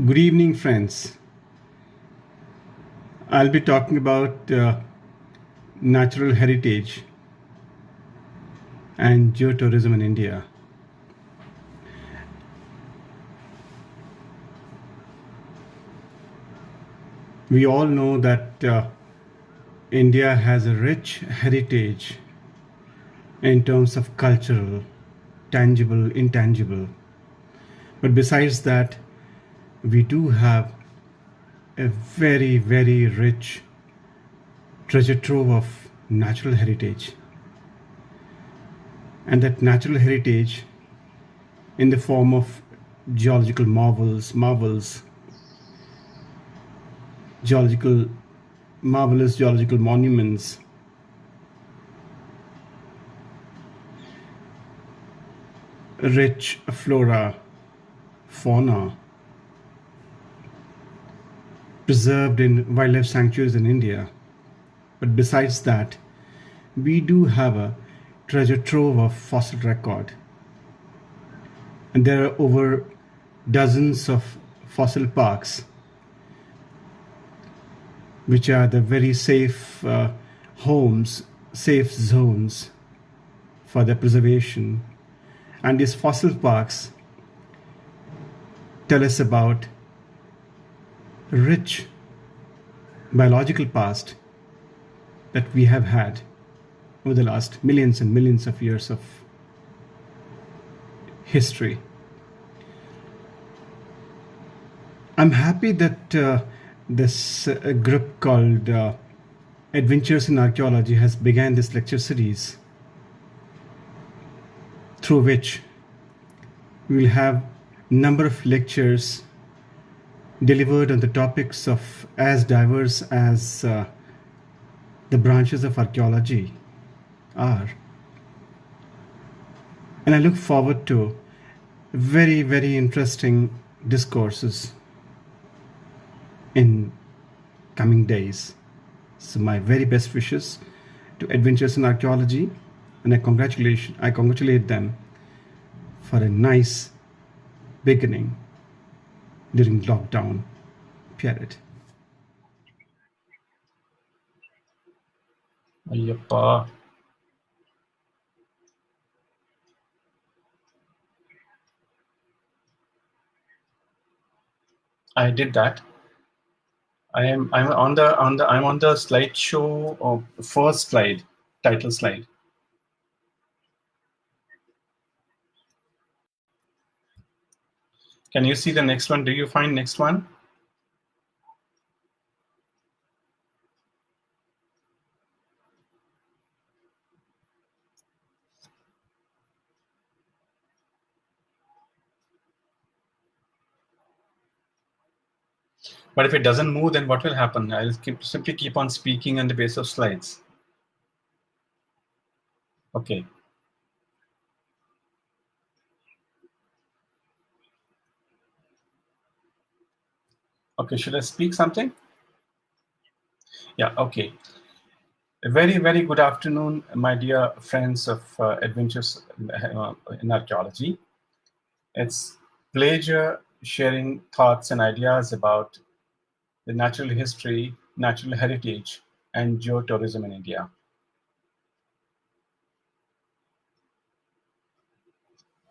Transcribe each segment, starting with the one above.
Good evening, friends. I'll be talking about natural heritage and geotourism in India. We all know that India has a rich heritage in terms of cultural, tangible, intangible. But besides that, we do have a very, very rich treasure trove of natural heritage. And that natural heritage, in the form of geological marvels, marvelous geological monuments, rich flora, fauna, preserved in wildlife sanctuaries in India. But besides that, we do have a treasure trove of fossil record. And there are over dozens of fossil parks, which are the very safe homes, safe zones for their preservation. And these fossil parks tell us about rich biological past that we have had over the last millions and millions of years of history. I'm happy that this group called Adventures in Archaeology has began this lecture series, through which we will have a number of lectures delivered on the topics of as diverse as the branches of archaeology are. And I look forward to very, very interesting discourses in coming days. So my very best wishes to Adventures in Archaeology, and I congratulate them for a nice beginning during lockdown period. Ayyappa. I did that. I'm on the slideshow of first slide, title slide. Can you see the next one? Do you find next one? But if it doesn't move, then what will happen? I'll simply keep on speaking on the basis of slides. Okay. Okay, should I speak something? Yeah, okay. A very, very good afternoon, my dear friends of Adventures in Archaeology. It's pleasure sharing thoughts and ideas about the natural history, natural heritage, and geotourism in India.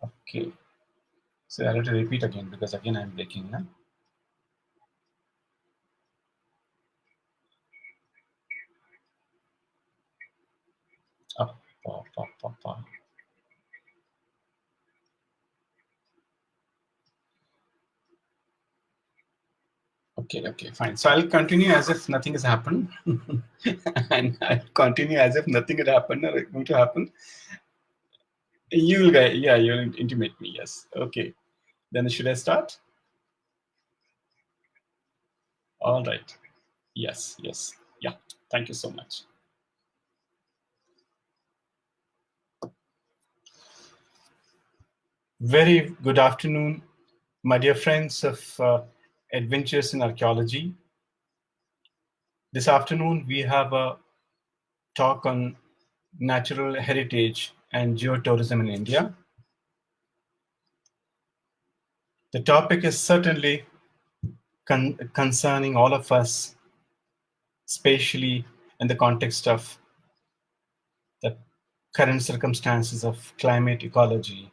Okay, so I have to repeat again because again I'm breaking now. Okay, fine. So I'll continue as if nothing has happened, and I'll continue as if nothing had happened or going to happen. You'll intimate me. Yes. Okay. Then should I start? All right. Yes. Yeah. Thank you so much. Very good afternoon, my dear friends of Adventures in Archaeology. This afternoon, we have a talk on natural heritage and geotourism in India. The topic is certainly concerning all of us, especially in the context of the current circumstances of climate ecology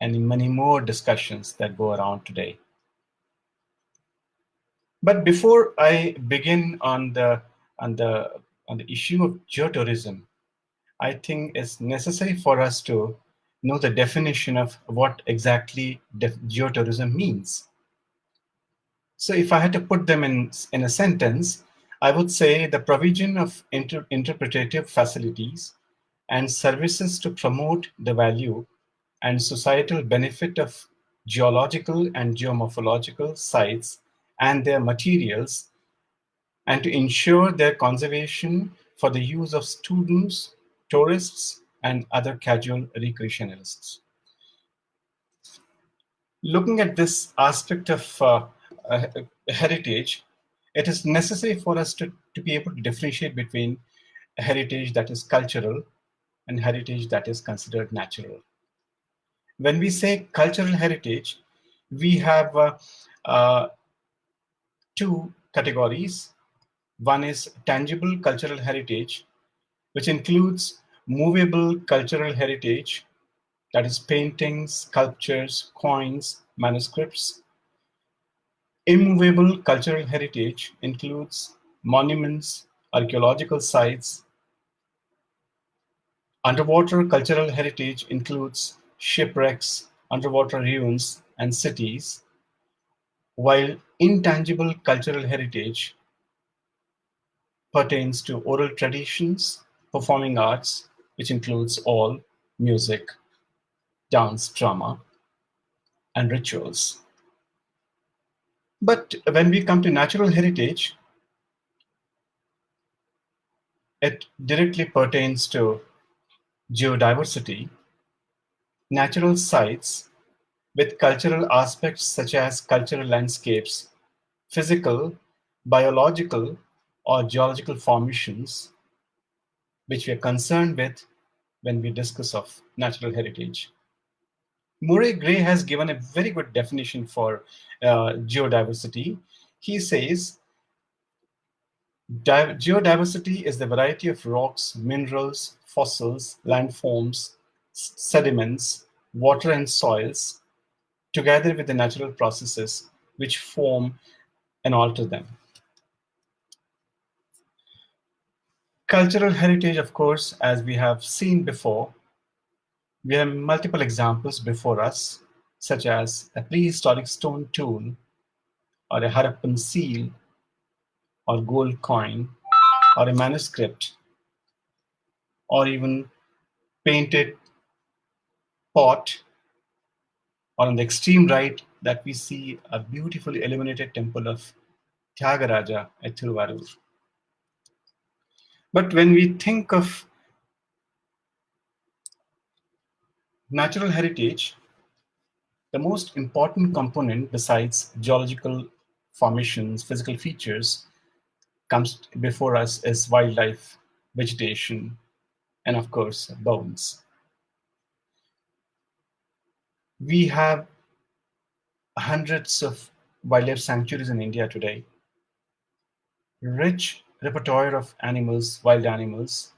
and in many more discussions that go around today. But before I begin on the issue of geotourism, I think it's necessary for us to know the definition of what exactly geotourism means. So if I had to put them in a sentence, I would say the provision of interpretative facilities and services to promote the value and societal benefit of geological and geomorphological sites and their materials, and to ensure their conservation for the use of students, tourists, and other casual recreationalists. Looking at this aspect of heritage, it is necessary for us to be able to differentiate between heritage that is cultural and heritage that is considered natural. When we say cultural heritage, we have two categories. One is tangible cultural heritage, which includes movable cultural heritage, that is paintings, sculptures, coins, manuscripts. Immovable cultural heritage includes monuments, archaeological sites. Underwater cultural heritage includes shipwrecks, underwater ruins, and cities, while intangible cultural heritage pertains to oral traditions, performing arts, which includes all music, dance, drama, and rituals. But when we come to natural heritage, it directly pertains to geodiversity, natural sites with cultural aspects such as cultural landscapes, physical, biological, or geological formations, which we are concerned with when we discuss of natural heritage. Murray Gray has given a very good definition for geodiversity. He says, geodiversity is the variety of rocks, minerals, fossils, landforms, sediments, water and soils, together with the natural processes which form and alter them. Cultural heritage, of course, as we have seen before, we have multiple examples before us, such as a prehistoric stone tool, or a Harappan seal, or gold coin, or a manuscript, or even painted pot, or on the extreme right that we see a beautifully illuminated temple of Tyagaraja at Thiruvarur. But when we think of natural heritage, the most important component besides geological formations, physical features, comes before us is wildlife, vegetation, and of course, bones. We have hundreds of wildlife sanctuaries in India today, rich repertoire of animals, wild animals,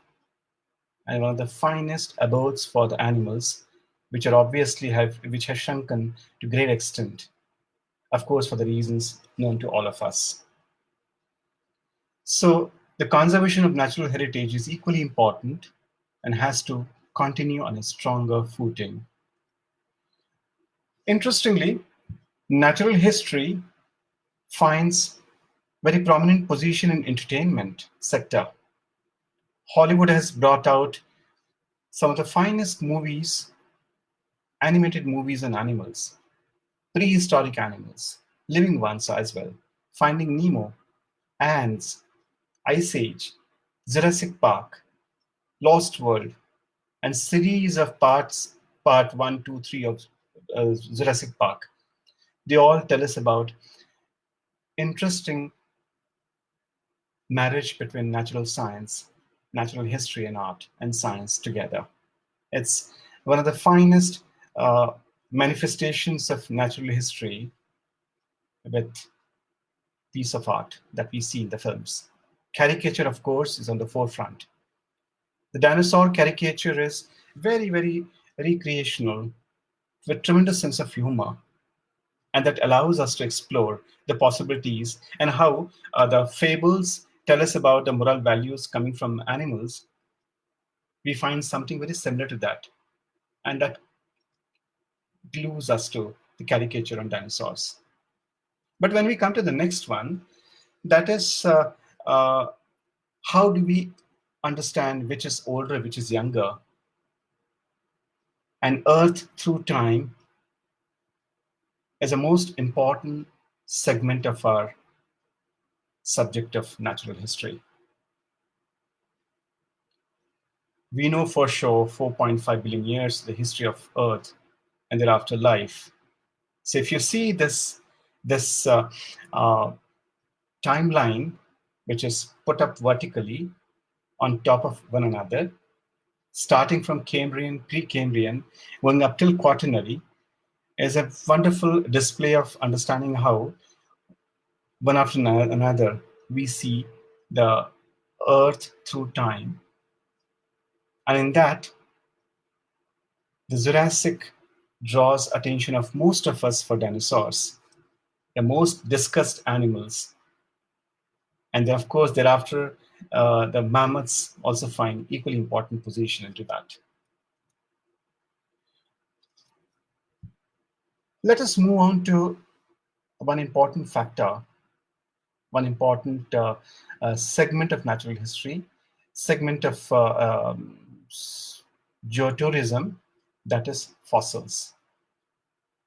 and one of the finest abodes for the animals, which have shrunken to great extent, of course, for the reasons known to all of us. So the conservation of natural heritage is equally important and has to continue on a stronger footing. Interestingly, natural history finds very prominent position in entertainment sector. Hollywood has brought out some of the finest movies, animated movies on animals, prehistoric animals, living ones as well. Finding Nemo, Ants, Ice Age, Jurassic Park, Lost World, and series of parts, part 1, 2, 3 of Jurassic Park. They all tell us about interesting marriage between natural science, natural history and art, and science together. It's one of the finest manifestations of natural history with piece of art that we see in the films. Caricature, of course, is on the forefront. The dinosaur caricature is very, very recreational, with tremendous sense of humor, and that allows us to explore the possibilities and how the fables tell us about the moral values coming from animals. We find something very similar to that, and that glues us to the caricature on dinosaurs. But when we come to the next one, that is how do we understand which is older, which is younger? And Earth through time is a most important segment of our subject of natural history. We know for sure 4.5 billion years, the history of Earth and thereafter life. So if you see this timeline, which is put up vertically on top of one another, starting from Cambrian, Precambrian, going up till Quaternary, is a wonderful display of understanding how one after another we see the Earth through time. And in that, the Jurassic draws attention of most of us for dinosaurs, the most discussed animals. And then, of course, thereafter, the mammoths also find equally important position into that. Let us move on to one important factor, one important segment of natural history, segment of geotourism, that is fossils.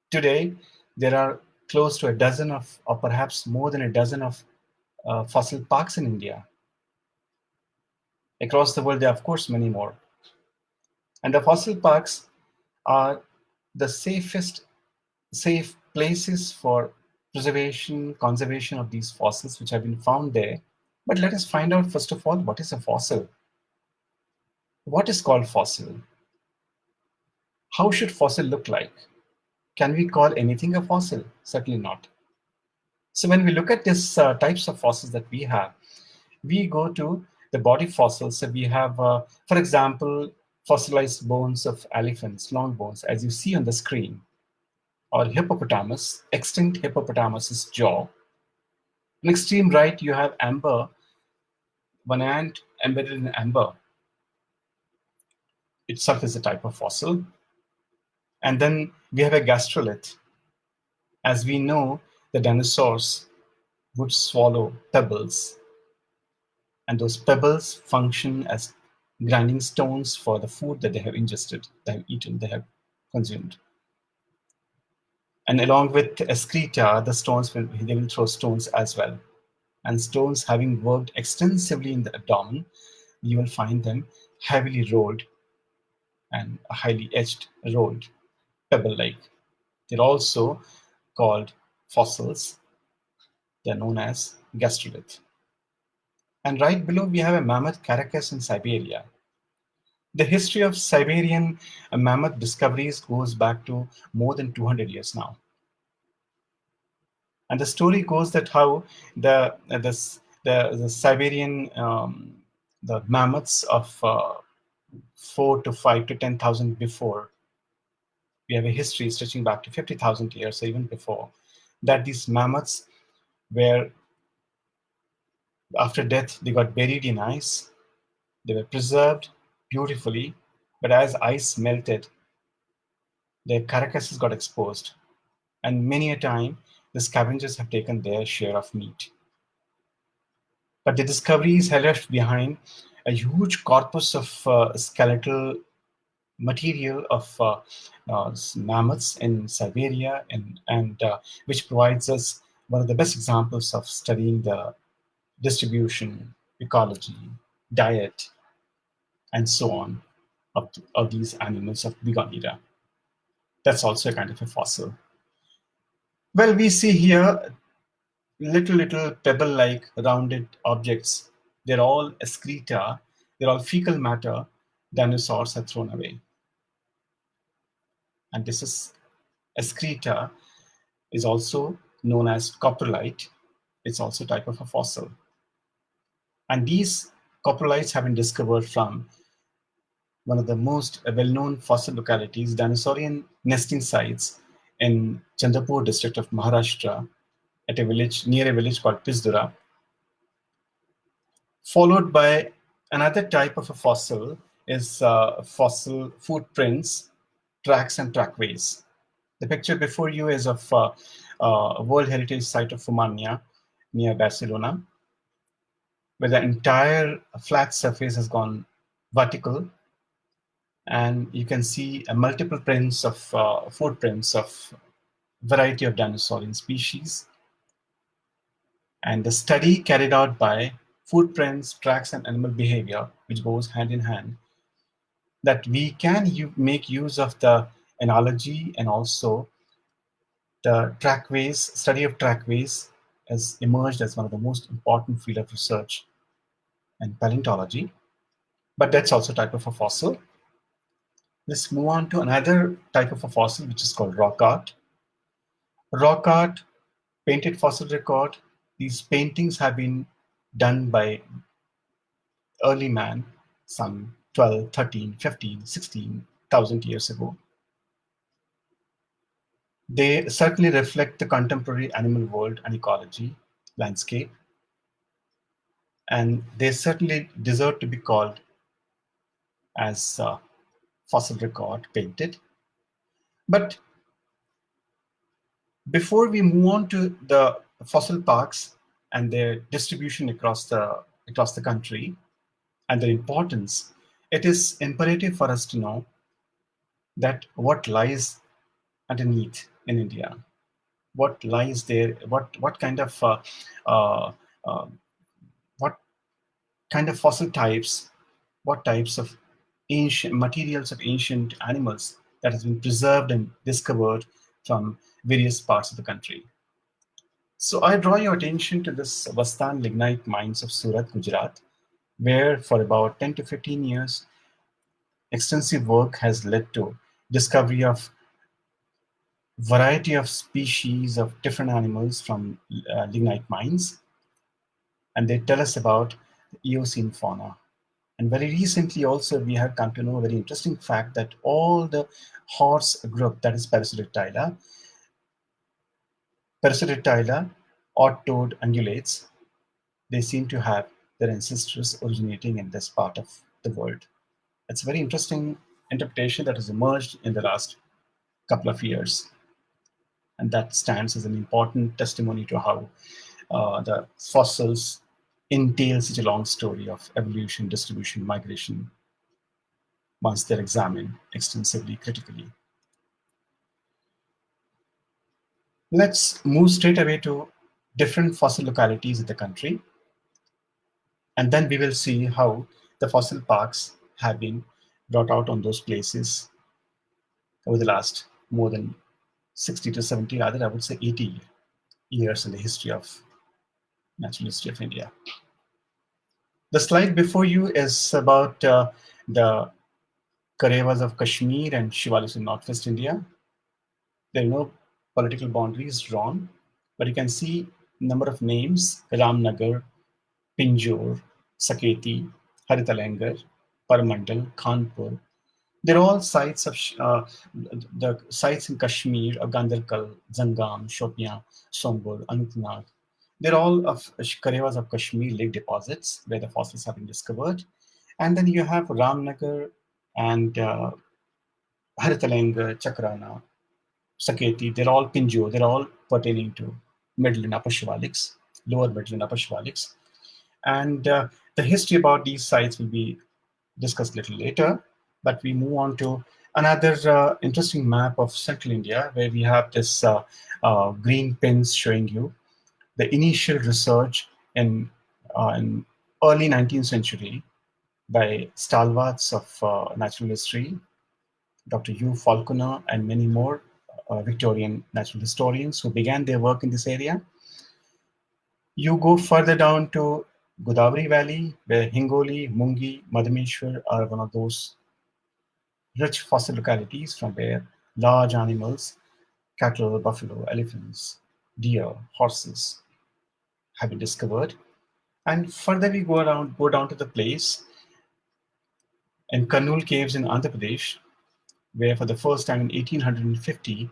Today, there are close to a dozen of, or perhaps more than a dozen of fossil parks in India. Across the world, there are, of course, many more. And the fossil parks are the safe places for preservation, conservation of these fossils which have been found there. But let us find out, first of all, what is a fossil? What is called fossil? How should fossil look like? Can we call anything a fossil? Certainly not. So when we look at these types of fossils that we have, we go to the body fossils. So we have, for example, fossilized bones of elephants, long bones, as you see on the screen, or hippopotamus, extinct hippopotamus's jaw. On extreme right, you have amber, one ant embedded in amber. Itself is a type of fossil. And then we have a gastrolith. As we know, the dinosaurs would swallow pebbles, and those pebbles function as grinding stones for the food that they have ingested, they have eaten, they have consumed. And along with excreta, the stones they will throw stones as well. And stones, having worked extensively in the abdomen, you will find them heavily rolled and highly edged, rolled, pebble-like. They're also called fossils. They're known as gastrolith. And right below, we have a mammoth carcass in Siberia. The history of Siberian mammoth discoveries goes back to more than 200 years now. And the story goes that how the Siberian the mammoths of 4 to 5 to 10,000 before, we have a history stretching back to 50,000 years, or even before, that these mammoths were, after death, they got buried in ice. They were preserved beautifully, but as ice melted, their carcasses got exposed. And many a time, the scavengers have taken their share of meat. But the discoveries have left behind a huge corpus of skeletal material of mammoths in Siberia, and which provides us one of the best examples of studying the distribution, ecology, diet, and so on of these animals of bygone era. That's also a kind of a fossil. Well, we see here little pebble-like rounded objects. They're all excreta, they're all fecal matter dinosaurs have thrown away. And this is excreta is also known as coprolite. it's also a type of a fossil. And these coprolites have been discovered from one of the most well-known fossil localities, dinosaurian nesting sites in Chandrapur district of Maharashtra, at a village near a village called Pisdura, followed by another type of a fossil is fossil footprints, tracks and trackways. The picture before you is of a World Heritage Site of Fumania near Barcelona, where the entire flat surface has gone vertical, and you can see multiple prints of footprints of variety of dinosaurian species. And the study carried out by footprints, tracks, and animal behavior, which goes hand in hand, that we can make use of the analogy and also the trackways. Study of trackways has emerged as one of the most important field of research in paleontology, but that's also a type of a fossil. Let's move on to another type of a fossil, which is called rock art. Rock art, painted fossil record. These paintings have been done by early man some 12, 13, 15, 16,000 years ago. They certainly reflect the contemporary animal world and ecology landscape, and they certainly deserve to be called as fossil record painted. But before we move on to the fossil parks and their distribution across the country and their importance, it is imperative for us to know that what lies underneath in India, what lies there, what kind of what kind of fossil types, what types of ancient materials of ancient animals that has been preserved and discovered from various parts of the country. So I draw your attention to this Vastan lignite mines of Surat, Gujarat, where for about 10 to 15 years, extensive work has led to discovery of variety of species of different animals from lignite mines. And they tell us about the Eocene fauna. And very recently also, we have come to know a very interesting fact that all the horse group, that is Parasitoctila, odd-toed ungulates, they seem to have their ancestors originating in this part of the world. It's a very interesting interpretation that has emerged in the last couple of years. And that stands as an important testimony to how the fossils entail such a long story of evolution, distribution, migration, once they're examined extensively, critically. Let's move straight away to different fossil localities in the country. And then we will see how the fossil parks have been brought out on those places over the last more than 60 to 70, rather I would say 80 years in the history of natural history of India. The slide before you is about the Karevas of Kashmir and Shivalis in Northwest India. There are no political boundaries drawn, but you can see number of names: Ramnagar, Pinjore, Saketi, Haritalangar, Parmandal, Kanpur. They're all sites of the sites in Kashmir of Gandarkal, Zangam, Shopian, Sombor, Anantnag. They're all of Karevas of Kashmir lake deposits where the fossils have been discovered. And then you have Ramnagar and Haritalangar, Chakrana, Saketi. They're all Pinjore. They're all pertaining to middle and upper Shivaliks, lower middle and upper Shivaliks. And the history about these sites will be discussed a little later. But we move on to another interesting map of central India, where we have this green pins showing you the initial research in early 19th century by stalwarts of natural history, Dr. U. Falconer and many more Victorian natural historians who began their work in this area. You go further down to Godavari Valley, where Hingoli, Mungi, Madhameshwar are one of those rich fossil localities from where large animals, cattle, buffalo, elephants, deer, horses, have been discovered. And further we go down to the place in Kurnool Caves in Andhra Pradesh, where for the first time in 1850,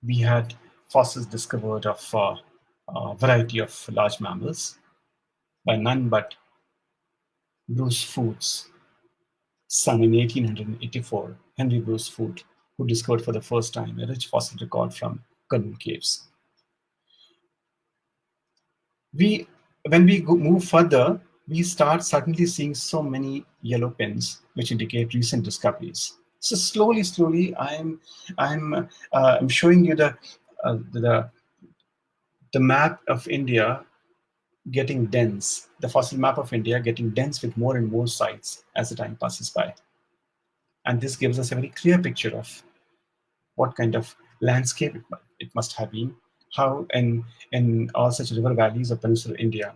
we had fossils discovered of a variety of large mammals by none but Bruce Foote's son in 1884, Henry Bruce Foote, who discovered for the first time a rich fossil record from Kurnool Caves. When we move further, we start suddenly seeing so many yellow pins, which indicate recent discoveries. So slowly, I'm showing you the map of India getting dense, the fossil map of India getting dense with more and more sites as the time passes by. And this gives us a very clear picture of what kind of landscape it must have been, how in all such river valleys of peninsular India,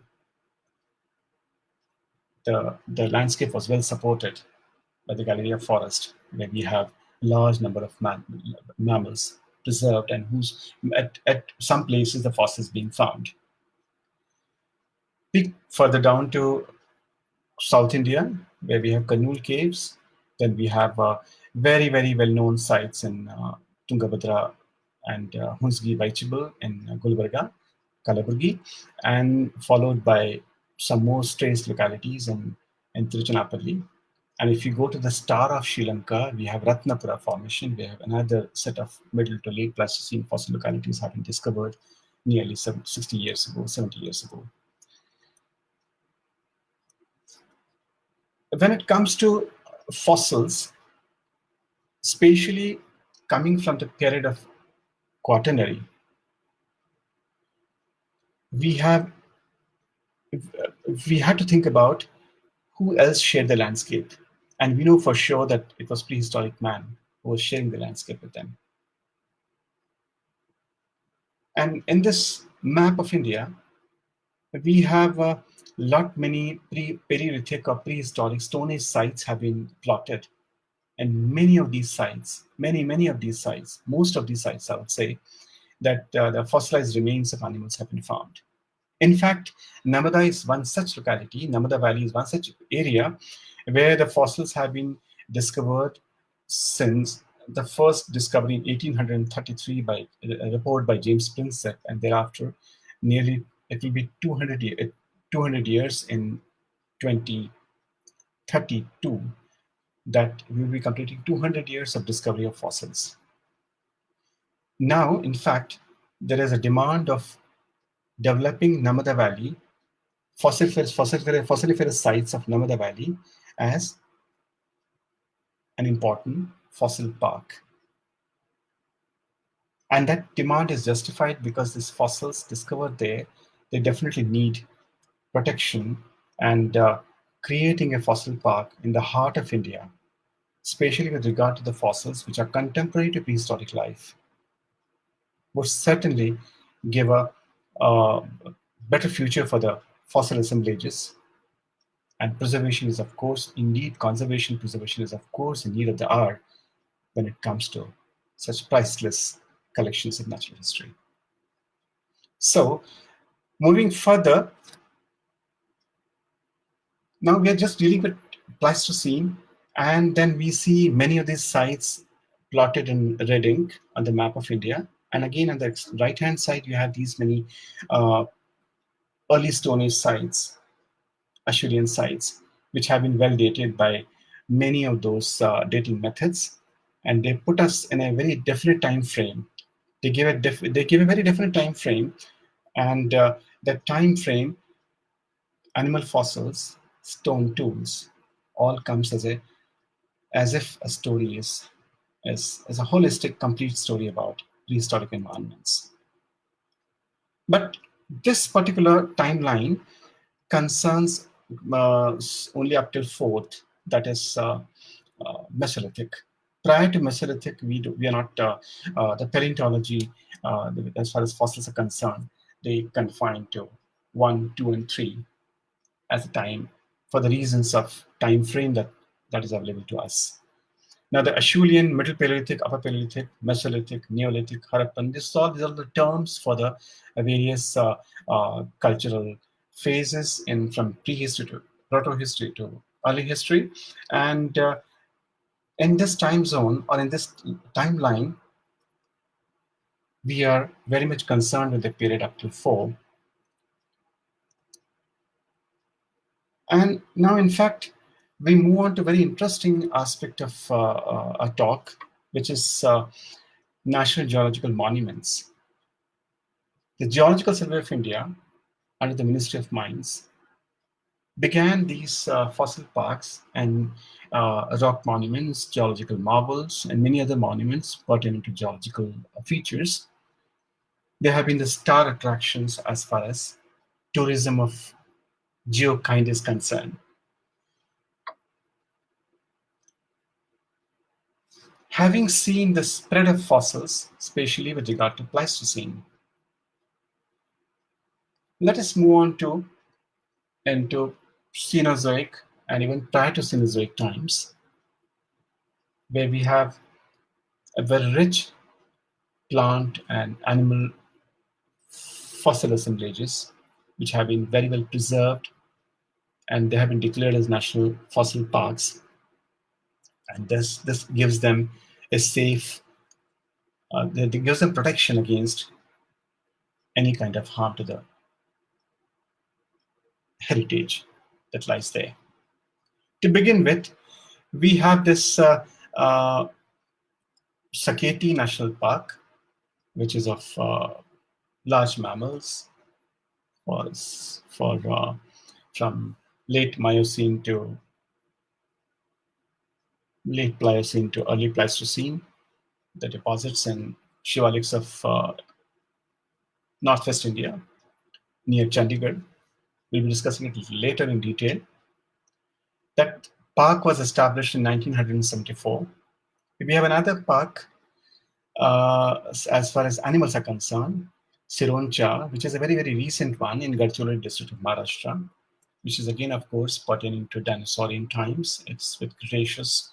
the landscape was well supported by the Galleria forest, where we have a large number of mammals preserved and whose at some places the fossils being found. Peek further down to South India, where we have Kurnool Caves. Then we have very well-known sites in Tungabhadra and Hunsgi Baichibal in Gulbarga, Kalaburgi, and followed by some more traced localities in Tiruchirappalli. And if you go to the Star of Sri Lanka, we have Ratnapura Formation. We have another set of middle to late Pleistocene fossil localities have been discovered nearly 60 years ago, 70 years ago. When it comes to fossils, spatially coming from the period of Quaternary, we had to think about who else shared the landscape. And we know for sure that it was prehistoric man who was sharing the landscape with them. And in this map of India, we have a lot many Paleolithic or prehistoric Stone Age sites have been plotted. And many of these sites, most of these sites, I would say, that the fossilized remains of animals have been found. In fact, Narmada is one such locality, Narmada Valley is one such area where the fossils have been discovered since the first discovery in 1833 by a report by James Prinsep, and thereafter nearly it will be 200 years in 2032 that we will be completing 200 years of discovery of fossils. Now, in fact, there is a demand of developing Narmada Valley, fossiliferous sites of Narmada Valley as an important fossil park. And that demand is justified because these fossils discovered there, they definitely need protection, and creating a fossil park in the heart of India, especially with regard to the fossils which are contemporary to prehistoric life, would certainly give a better future for the fossil assemblages. And preservation is, of course, indeed, preservation is, of course, in need of the hour when it comes to such priceless collections of natural history. So, moving further, now we are just dealing with Pleistocene, and then we see many of these sites plotted in red ink on the map of India. And again, on the right-hand side, you have these many early Stone Age sites, Acheulean sites, which have been well dated by many of those dating methods, and they put us in a very definite time frame. They give a very definite time frame, and that time frame, animal fossils, stone tools, all comes as if a story is a holistic, complete story about prehistoric environments. But this particular timeline concerns only up till 4th, that is Mesolithic. Prior to Mesolithic, we are not, the paleontology, as far as fossils are concerned, they confine to 1, 2, and 3 as a time, for the reasons of time frame that is available to us. Now, the Acheulean, Middle Paleolithic, Upper Paleolithic, Mesolithic, Neolithic, Harappan, these are the terms for the various cultural phases from prehistory to proto-history to early history. And in this time zone, or in this timeline, we are very much concerned with the period up to 4. And now, in fact, we move on to a very interesting aspect of our talk, which is National Geological Monuments. The Geological Survey of India, under the Ministry of Mines, began these fossil parks and rock monuments, geological marvels, and many other monuments pertaining to geological features. They have been the star attractions as far as tourism of geokind is concerned. Having seen the spread of fossils, especially with regard to Pleistocene, let us move on into Cenozoic and even prior to Cenozoic times, where we have a very rich plant and animal fossil assemblages, which have been very well preserved, and they have been declared as national fossil parks. And this gives them a safe, it gives them protection against any kind of harm to the heritage that lies there. To begin with, we have this Saketi National Park, which is of large mammals, from late Miocene to late Pliocene to early Pleistocene. The deposits and shivaliks of northwest India near Chandigarh. We'll be discussing it later in detail. That park was established in 1974. We have another park as far as animals are concerned, Sironcha, which is a very, very recent one in Gadchiroli district of Maharashtra, which is again, of course, pertaining to dinosaurian times. It's with Cretaceous.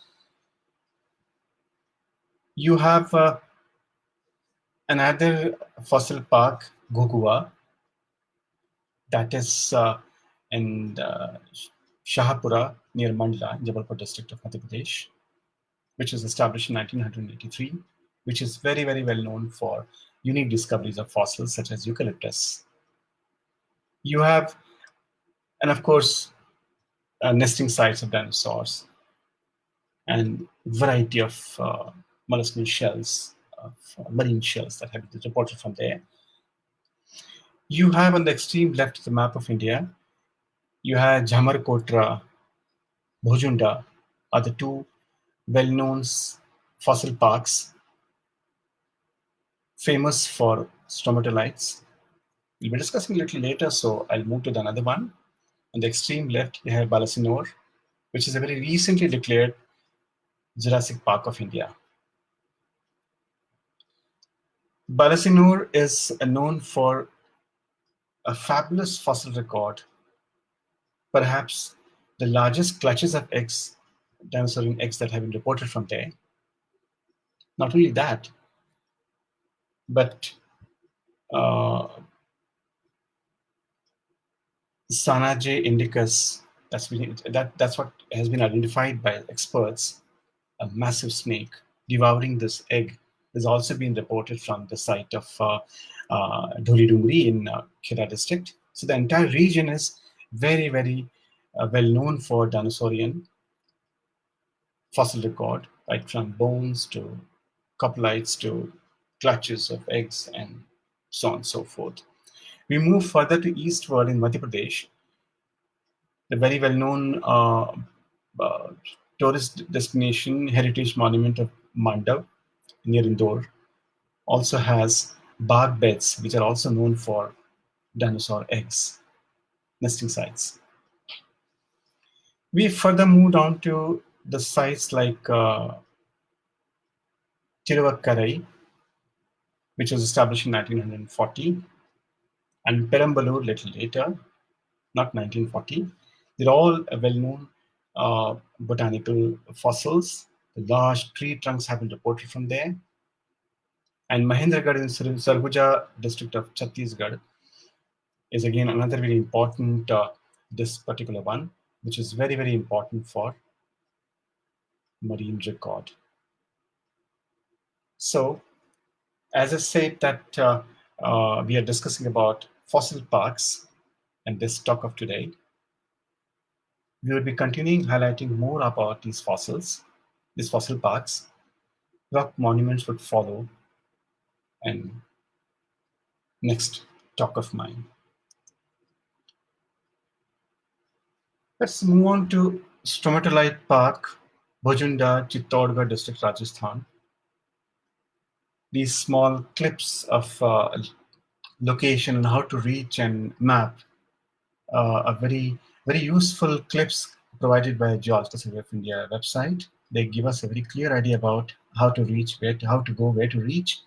You have another fossil park, Gogua, that is in Shahapura near Manjra, Jabalpur district of Madhya Pradesh, which was established in 1983, which is very, very well known for unique discoveries of fossils such as eucalyptus. You have, and of course, nesting sites of dinosaurs and variety of molluscan shells, marine shells that have been reported from there. You have on the extreme left of the map of India, you have Jhamarkotra, Bhojunda are the two well-known fossil parks famous for stromatolites. We'll be discussing a little later, so I'll move to another one. On the extreme left, you have Balasinore, which is a very recently declared Jurassic Park of India. Balasinore is known for a fabulous fossil record, perhaps the largest clutches of eggs, dinosaurian eggs that have been reported from there. Not only that, but Sanaje indicus, that's what has been identified by experts, a massive snake devouring this egg, has also been reported from the site of Dholi Dungri in Khera district. So the entire region is very, very well known for dinosaurian fossil record, right from bones to coprolites to clutches of eggs and so on and so forth. We move further to eastward in Madhya Pradesh. The very well-known tourist destination heritage monument of Mandav near Indore also has bark beds, which are also known for dinosaur eggs, nesting sites. We further moved on to the sites like Tiruvakkarai, which was established in 1940, and Perambalur a little later, not 1940. They're all well-known botanical fossils The large tree trunks have been reported from there. And Mahendragarh in Sarguja district of Chhattisgarh is again another very important, this particular one, which is very, very important for marine record. So, as I said that we are discussing about fossil parks in this talk of today, we will be continuing highlighting more about these fossils, these fossil parks. Rock monuments would follow, and next talk of mine. Let's move on to Stromatolite Park, Bhojunda, Chittorgarh district, Rajasthan. These small clips of location and how to reach and map are very, very useful clips provided by Geological Survey of India website. They give us a very clear idea about how to reach, how to go, where to reach.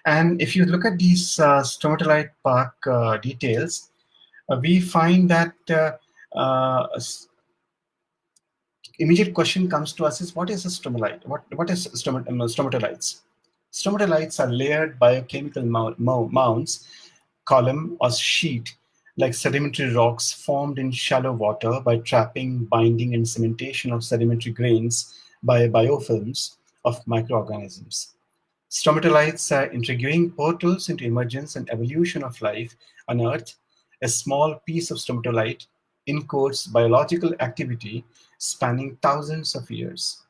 And if you look at these Stromatolite Park details, we find that immediate question comes to us is, what is a stromatolite? What is stromatolites? Stromatolites are layered biochemical mounds, column or sheet, like sedimentary rocks formed in shallow water by trapping, binding, and cementation of sedimentary grains by biofilms of microorganisms. Stromatolites are intriguing portals into emergence and evolution of life on Earth. A small piece of stromatolite encodes biological activity spanning thousands of years.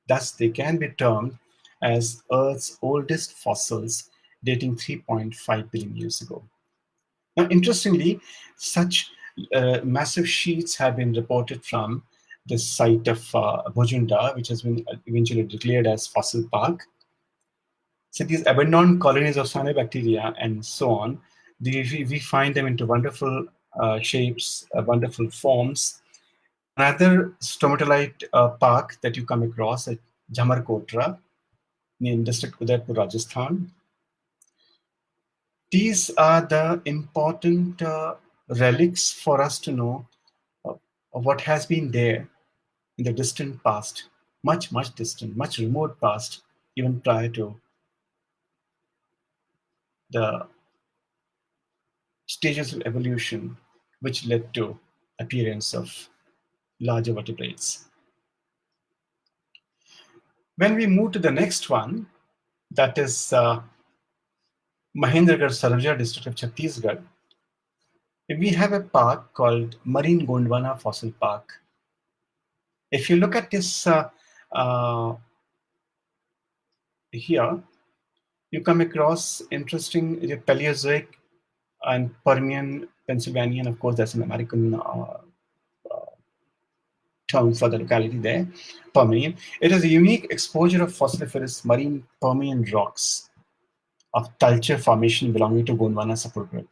Thus, they can be termed as Earth's oldest fossils, dating 3.5 billion years ago. Now, interestingly, such massive sheets have been reported from the site of Bhojunda, which has been eventually declared as fossil park. So these abandoned colonies of cyanobacteria and so on, we find them into wonderful shapes, wonderful forms. Another stromatolite park that you come across at Jhamarkotra in district Udaipur, Rajasthan. These are the important relics for us to know of what has been there in the distant past, much, much distant, much remote past, even prior to the stages of evolution which led to appearance of larger vertebrates. When we move to the next one, that is Mahendragarh Sarguja district of Chhattisgarh, we have a park called Marine Gondwana Fossil Park. If you look at this here, you come across interesting Paleozoic and Permian Pennsylvania, and of course that's an American term for the locality there, Permian. It is a unique exposure of fossiliferous marine Permian rocks of Talcher Formation belonging to Gondwana support group.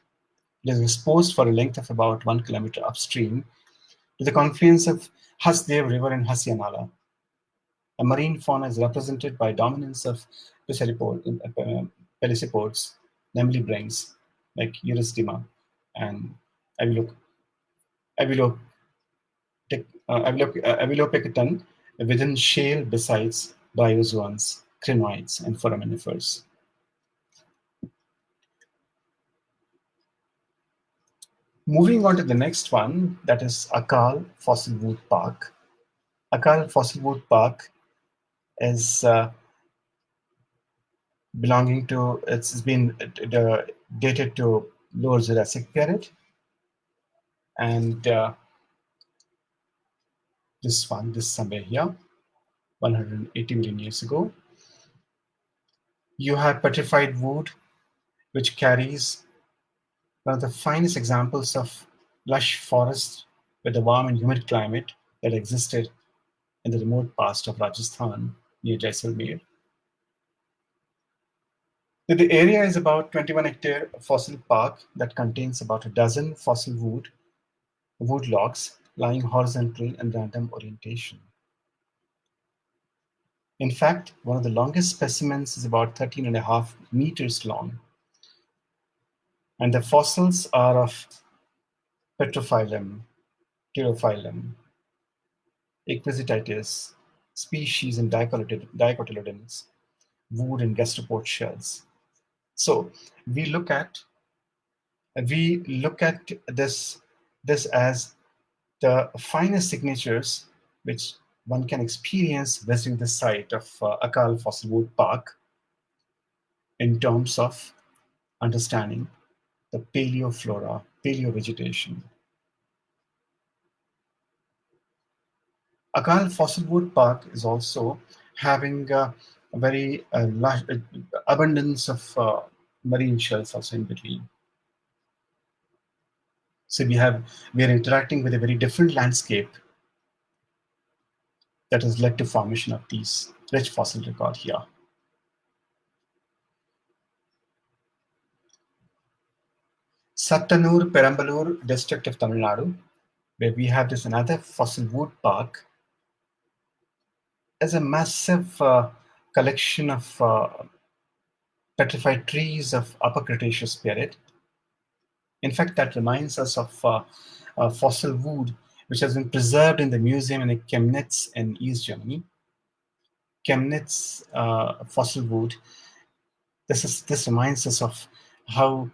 It is exposed for a length of about 1 kilometer upstream to the confluence of Hasdev River and Hasyanala. A marine fauna is represented by dominance of pelecypods, namely brains like Eurysdema and Avilopecaton within shale besides bryozoans, crinoids, and foraminifers. Moving on to the next one, that is Akal Fossil Wood Park. Akal Fossil Wood Park is belonging to, it's been dated to Lower Jurassic period. And this somewhere here, 180 million years ago. You have petrified wood, which carries one of the finest examples of lush forest with a warm and humid climate that existed in the remote past of Rajasthan near Jaisalmer. The area is about 21-hectare fossil park that contains about a dozen fossil wood logs lying horizontal and random orientation. In fact, one of the longest specimens is about 13.5 meters long. And the fossils are of Petrophyllum, Pterophyllum, Equisetitis, species in dicotyledons, wood and gastropod shells. So we look at this as the finest signatures which one can experience visiting the site of Akal Fossil Wood Park in terms of understanding the paleoflora, paleovegetation. Akal Fossil Wood Park is also having a very large abundance of marine shells also in between. So we are interacting with a very different landscape that has led to formation of these rich fossil record here. Sattanur, Perambalur district of Tamil Nadu, where we have this another fossil wood park, is a massive collection of petrified trees of Upper Cretaceous period. In fact, that reminds us of fossil wood, which has been preserved in the museum in Chemnitz in East Germany. Chemnitz fossil wood. This reminds us of how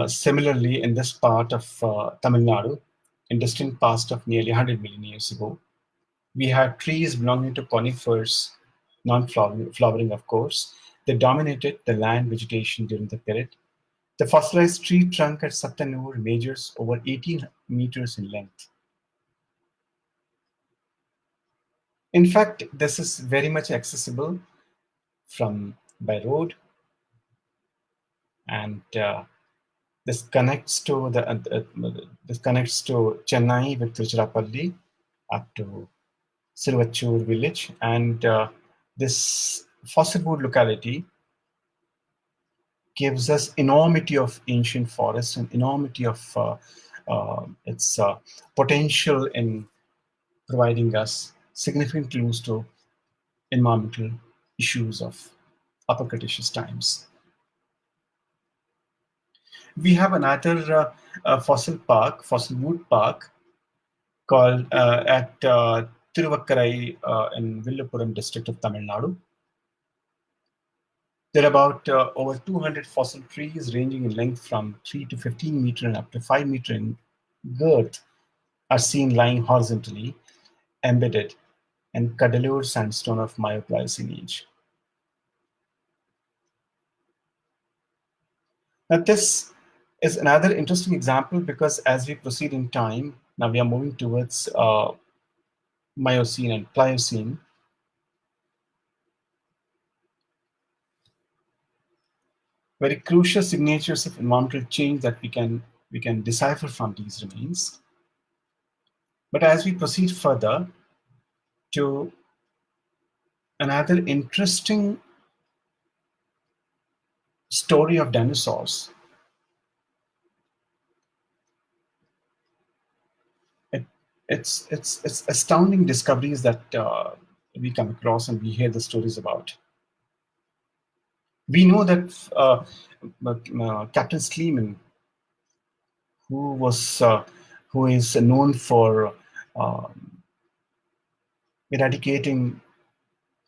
similarly in this part of Tamil Nadu, in distant past of nearly 100 million years ago, we had trees belonging to conifers, non-flowering of course. They dominated the land vegetation during the period. The fossilized tree trunk at Sattanur measures over 18 meters in length. In fact, this is very much accessible by road, and this connects to Chennai with Tiruchirappalli up to Siruvachur village, and this fossil wood locality gives us enormity of ancient forests and enormity of its potential in providing us significant clues to environmental issues of Upper Cretaceous times. We have another fossil wood park called at Tiruvakkarai in Villupuram district of Tamil Nadu. There are about over 200 fossil trees ranging in length from 3 to 15 meter and up to 5 meter in girth are seen lying horizontally, embedded in Cuddalore sandstone of Miocene age. Now this is another interesting example because as we proceed in time, now we are moving towards Miocene and Pliocene. Very crucial signatures of environmental change that we can decipher from these remains. But as we proceed further to another interesting story of dinosaurs, it's astounding discoveries that we come across and we hear the stories about. We know that Captain Sleeman, who is known for eradicating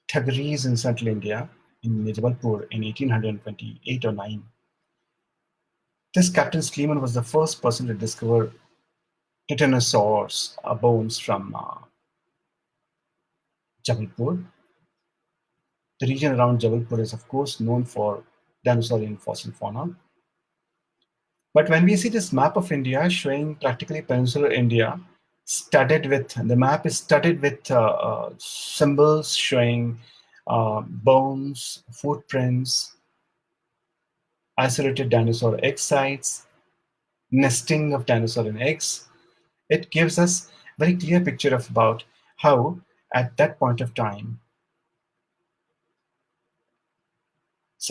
Thagaris in central India, in Jabalpur in 1828 or 9. This Captain Sleeman was the first person to discover titanosaurs bones from Jabalpur. The region around Jabalpur is, of course, known for dinosaurian fossil fauna. But when we see this map of India showing practically peninsular India, the map is studded with symbols showing bones, footprints, isolated dinosaur egg sites, nesting of dinosaur in eggs. It gives us a very clear picture of about how, at that point of time,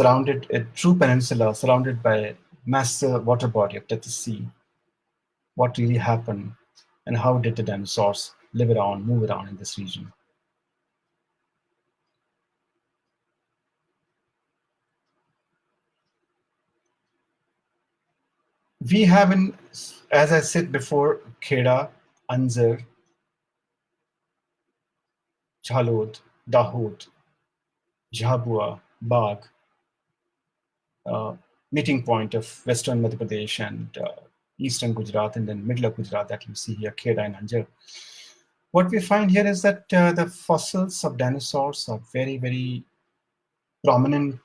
a true peninsula surrounded by a massive water body of the sea, what really happened and how did the dinosaurs move around in this region. We have, as I said before, Kheda, Anzar, Chalod, Dahod, Jhabua, Bagh, meeting point of western Madhya Pradesh and eastern Gujarat, and then middle of Gujarat that you see here, Kheda and Anjar. What we find here is that the fossils of dinosaurs are very, very prominent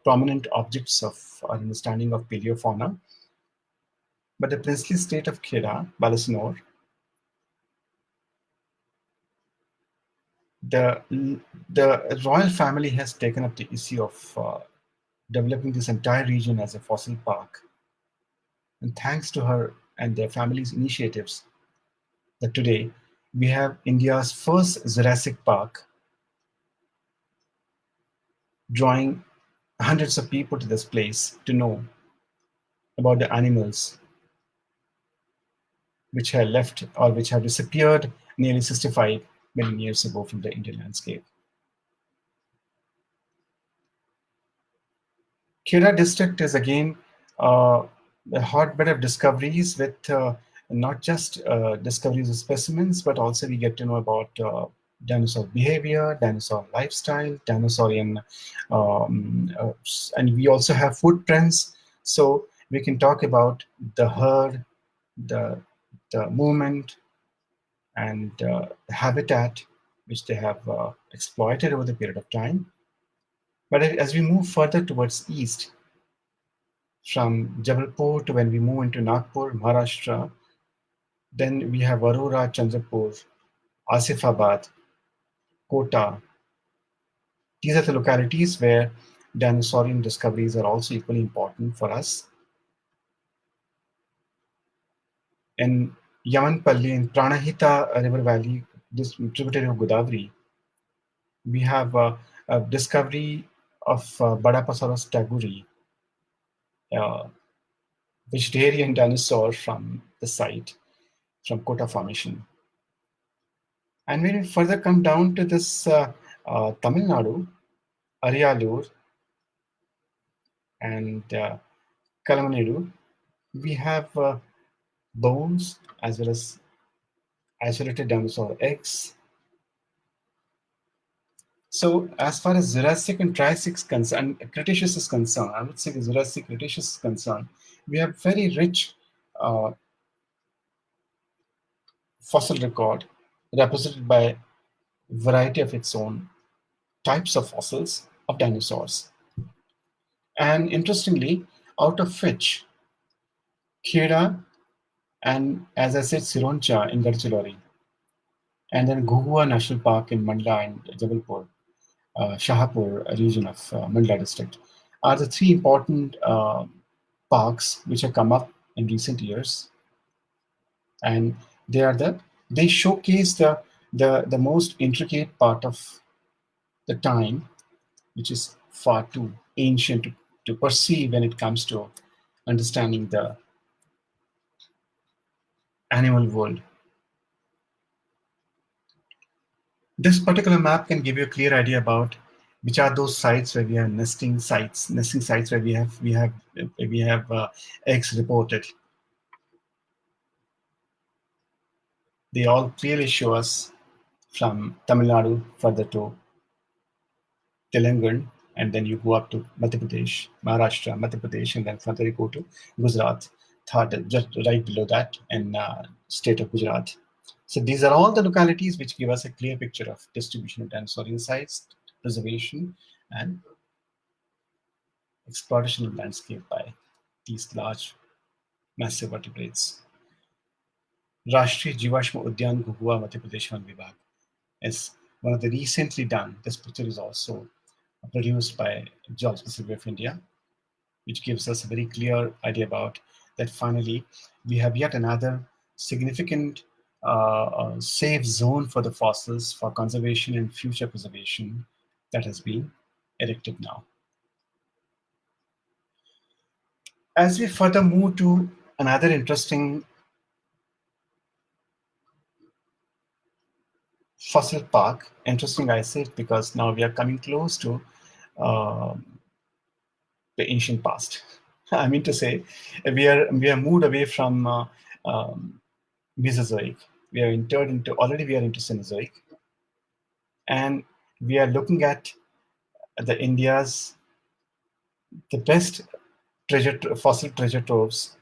prominent objects of our understanding of paleofauna. But the princely state of Kheda, Balasinore, the royal family has taken up the issue of developing this entire region as a fossil park. And thanks to her and their family's initiatives, that today we have India's first Jurassic Park, drawing hundreds of people to this place to know about the animals which have left or which have disappeared nearly 65 million years ago from the Indian landscape. Kheda district is again a hotbed of discoveries with not just discoveries of specimens, but also we get to know about dinosaur behavior, dinosaur lifestyle, dinosaurian, and we also have footprints. So we can talk about the herd, the movement, and the habitat which they have exploited over the period of time. But as we move further towards east, from Jabalpur to when we move into Nagpur, Maharashtra, then we have Aurora, Chandrapur, Asifabad, Kota. These are the localities where dinosaurian discoveries are also equally important for us. In Yamanpalli, in Pranahita River Valley, this tributary of Godavari, we have a discovery of Badapasaurus taguri, vegetarian dinosaur from the site, from Kota Formation. And when we further come down to this Tamil Nadu, Ariyalur and Kalamanadu, we have bones as well as isolated dinosaur eggs. So as far as Jurassic and Triassic is concerned, Cretaceous is concerned, I would say the Jurassic Cretaceous is concerned, we have very rich fossil record represented by a variety of its own types of fossils of dinosaurs. And interestingly, out of which Kheda and, as I said, Sironcha in Gadchiroli, and then Ghugua National Park in Manjra and Jabalpur, Shahapur region of Manjra district, are the three important parks which have come up in recent years. And they showcase the most intricate part of the time, which is far too ancient to perceive when it comes to understanding the animal world. This particular map can give you a clear idea about which are those sites where we have nesting sites where we have eggs reported. They all clearly show us from Tamil Nadu further to Telangana, and then you go up to Madhya Pradesh, Maharashtra, Madhya Pradesh, and then further you go to Gujarat, third, just right below that, in state of Gujarat. So these are all the localities which give us a clear picture of distribution of dinosaurian sites, preservation, and exploitation of landscape by these large, massive vertebrates. Rashtriya Jivashma Udyan Ghugua Madhya Pradesh Van Vibhag is one of the recently done. This picture is also produced by Geological Survey of India, which gives us a very clear idea about that. Finally, we have yet another significant safe zone for the fossils for conservation and future preservation that has been erected now. As we further move to another interesting fossil park, interesting I say it because now we are coming close to the ancient past. I mean to say, we are moved away from Mesozoic. We are into Cenozoic. And we are looking at the best fossil treasure troves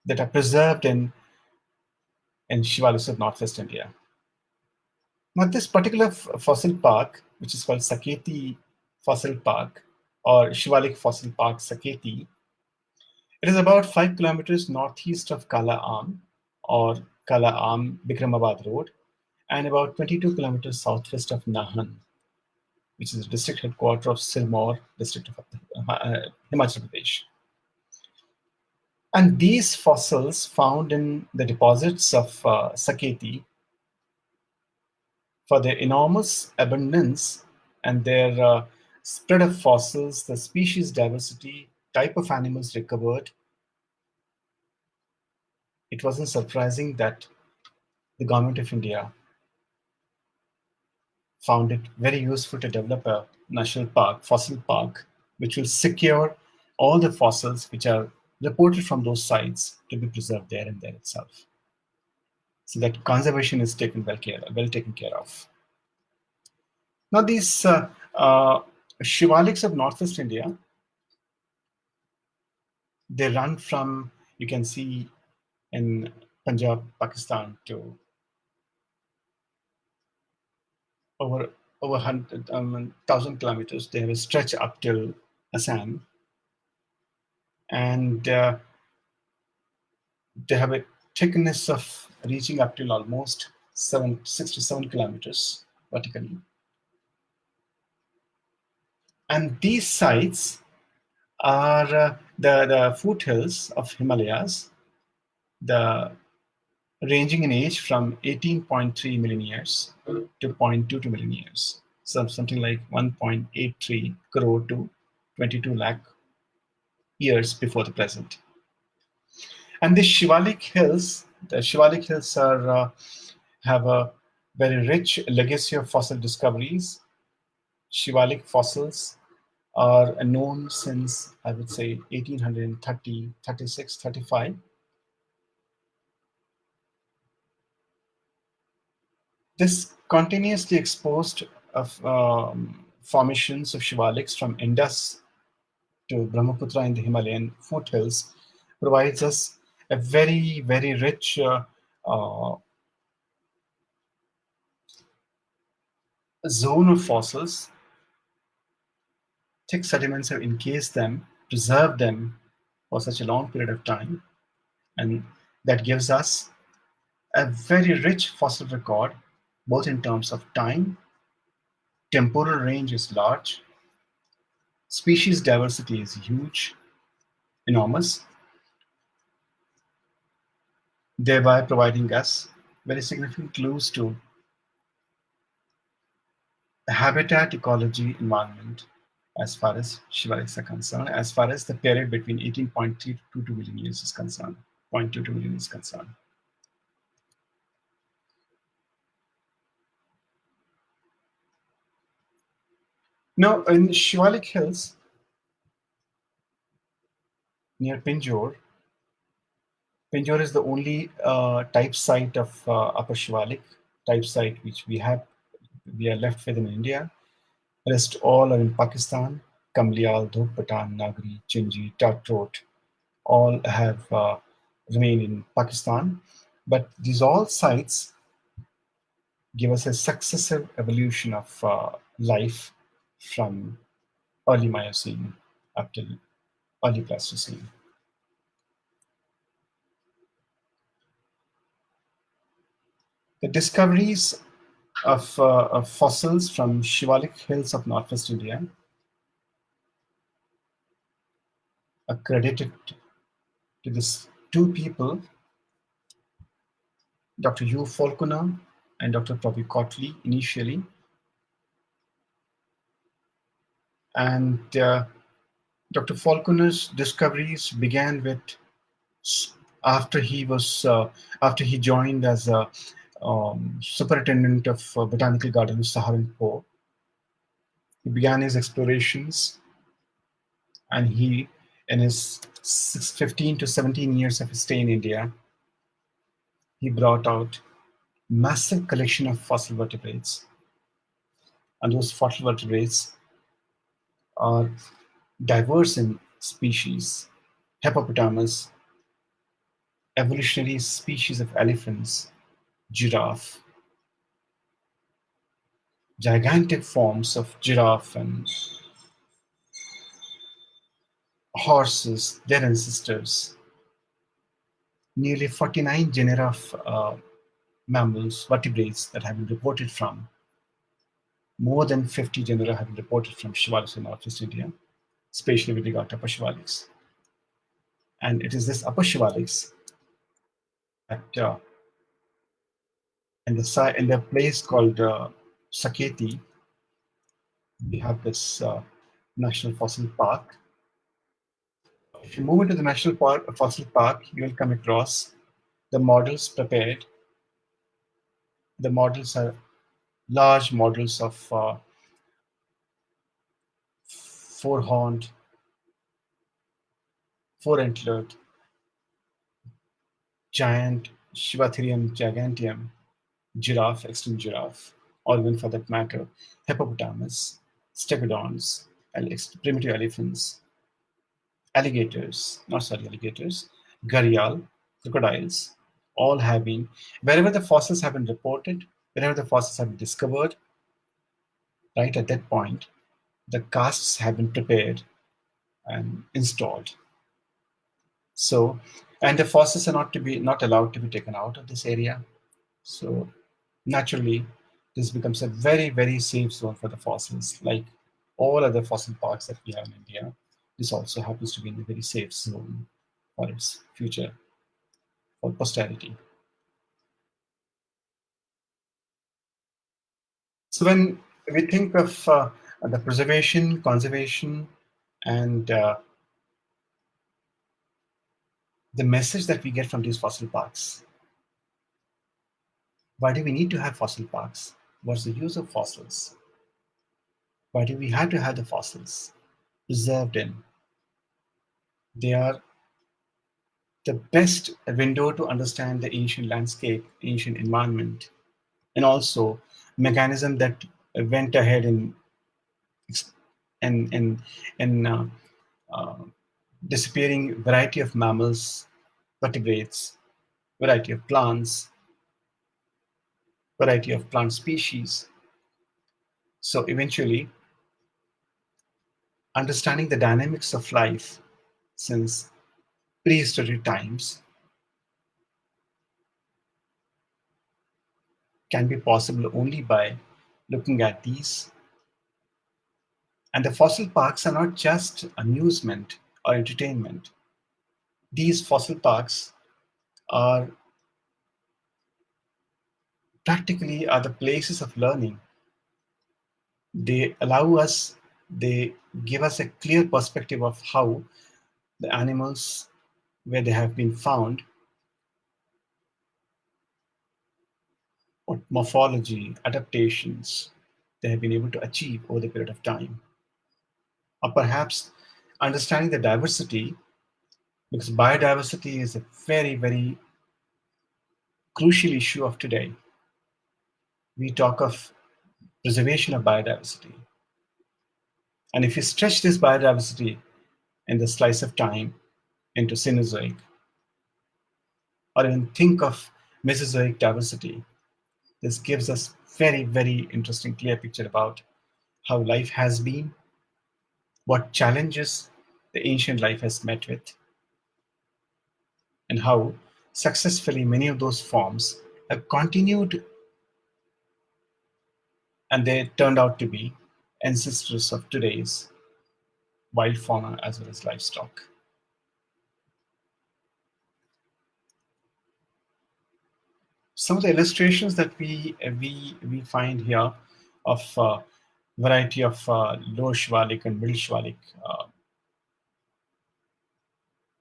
that are preserved in Shivaliks of Northwest India. Now, this particular fossil park, which is called Saketi Fossil Park or Shivalik Fossil Park Saketi, it is about 5 kilometers northeast of Kala Am or Kala Am Bikramabad Road, and about 22 kilometers southwest of Nahan, which is the district headquarters of Sirmaur district of Himachal Pradesh. And these fossils found in the deposits of Saketi, for their enormous abundance and their spread of fossils, the species diversity, type of animals recovered, it wasn't surprising that the government of India found it very useful to develop a national park, fossil park, which will secure all the fossils which are reported from those sites to be preserved there and there itself. So that conservation is well taken care of. Now these Shivaliks of Northwest India, they run from, you can see in Punjab, Pakistan, to over 1,000 kilometers. They have a stretch up till Assam, and they have a thickness of reaching up till almost 67 kilometers vertically. And these sites are the foothills of Himalayas, ranging in age from 18.3 million years to 0.22 million years. So something like 1.83 crore to 22 lakh years before the present. And the Shivalik Hills have a very rich legacy of fossil discoveries. Shivalik fossils are known since, I would say, 1830, 36, 35. This continuously exposed of formations of Shivaliks from Indus to Brahmaputra in the Himalayan foothills provides us a very, very rich zone of fossils. Thick sediments have encased them, preserved them for such a long period of time, and that gives us a very rich fossil record, both in terms of time, temporal range is large, species diversity is huge, enormous, thereby providing us very significant clues to the habitat, ecology, environment as far as Shivaliks are concerned, as far as the period between 18.3 to 22 million years is concerned, 0.22 million is concerned. Now, in Shivalik Hills, near Pinjore is the only type site of Upper Shivalik type site which we are left with in India. Rest all are in Pakistan. Kamlial, Dhokpatan, Nagri, Chinji, Tatrot, all have remained in Pakistan. But these all sites give us a successive evolution of life from early Miocene up till early Pleistocene. The discoveries of fossils from Shivalik Hills of Northwest India are credited to these two people, Dr. Hugh Falconer and Dr. Prof. Cotley initially. And Dr. Falconer's discoveries began with after he joined as a superintendent of botanical gardens Saharanpur. He began his explorations, and he, in his 15 to 17 years of his stay in India, he brought out massive collection of fossil vertebrates And those fossil vertebrates are diverse in species. Hippopotamus, evolutionary species of elephants, giraffe, gigantic forms of giraffe and horses, their ancestors, nearly 49 genera of mammals, vertebrates that have been reported from. More than 50 genera have been reported from Shivaliks in Northeast India, especially with regard to Upper Shivaliks. And it is this Upper Shivaliks that in the place called Saketi, we have this National Fossil Park. If you move into the National Fossil Park, you will come across the models prepared. The models are large models of four-horned, four-antlered, giant Shivatherium giganteum, giraffe, extinct giraffe, or even for that matter, hippopotamus, stegodons, primitive elephants, alligators, gharial, crocodiles, all have been, wherever the fossils have been reported, wherever the fossils have been discovered, right at that point, the casts have been prepared and installed. So, and the fossils are not allowed to be taken out of this area. So naturally, this becomes a very, very safe zone for the fossils. Like all other fossil parks that we have in India, this also happens to be in a very safe zone for its future, for posterity. So when we think of the preservation, conservation, and the message that we get from these fossil parks, why do we need to have fossil parks? What's the use of fossils? Why do we have to have the fossils preserved in? They are the best window to understand the ancient landscape, ancient environment, and also mechanism that went ahead in uh, disappearing variety of mammals, vertebrates, variety of plants, variety of plant species. So eventually, understanding the dynamics of life since prehistoric times can be possible only by looking at these. And the fossil parks are not just amusement or entertainment. These fossil parks are practically are the places of learning. They allow us, they give us a clear perspective of how the animals, where they have been found, what morphology, adaptations they have been able to achieve over the period of time. Or perhaps understanding the diversity, because biodiversity is a very, very crucial issue of today. We talk of preservation of biodiversity. And if you stretch this biodiversity in the slice of time into Cenozoic, or even think of Mesozoic diversity, this gives us very, very interesting, clear picture about how life has been, what challenges the ancient life has met with, and how successfully many of those forms have continued, and they turned out to be ancestors of today's wild fauna as well as livestock. Some of the illustrations that we find here of variety of low Shivalik and middle Shivalik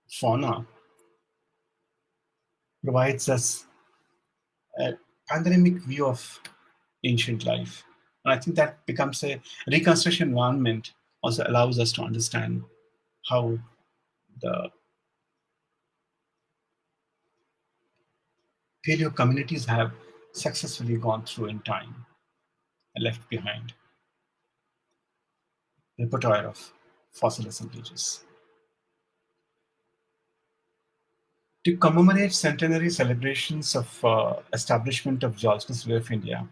fauna provides us a panoramic view of ancient life. And I think that becomes a reconstruction environment, also allows us to understand how the paleo communities have successfully gone through in time and left behind. repertoire of fossil assemblages. To commemorate centenary celebrations of establishment of Geological Survey of India,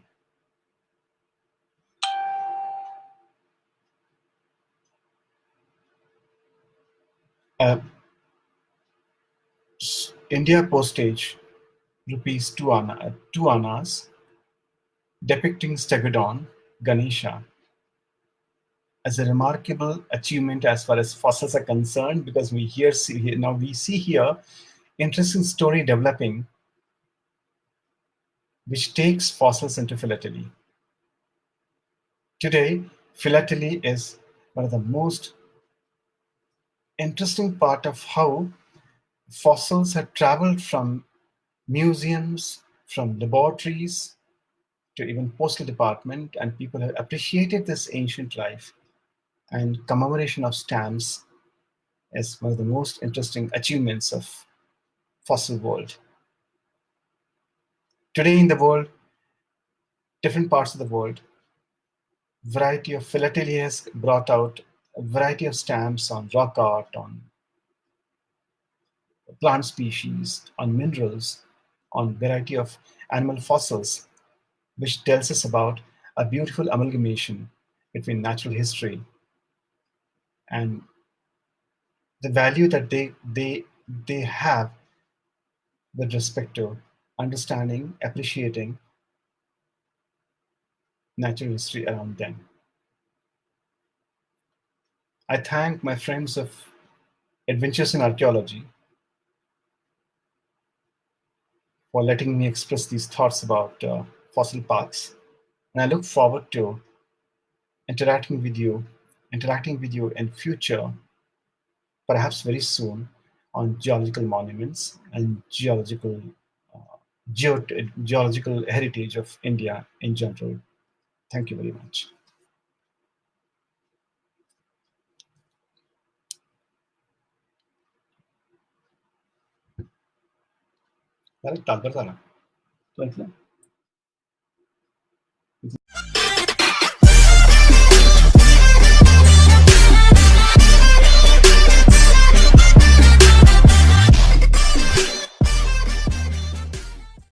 India postage rupees 2 annas depicting Stegodon Ganesha as a remarkable achievement as far as fossils are concerned, because we see here interesting story developing which takes fossils into philately. Today, philately is one of the most interesting part of how fossils have traveled from museums, from laboratories, to even postal department, and people have appreciated this ancient life. And commemoration of stamps is one of the most interesting achievements of fossil world. Today in the world, different parts of the world, variety of philately has brought out a variety of stamps on rock art, on plant species, on minerals, on variety of animal fossils, which tells us about a beautiful amalgamation between natural history and the value that they have with respect to understanding, appreciating natural history around them. I thank my friends of Adventures in Archaeology for letting me express these thoughts about fossil parks. And I look forward to interacting with you in future, perhaps very soon, on geological monuments and geological heritage of India in general. Thank you very much. Well,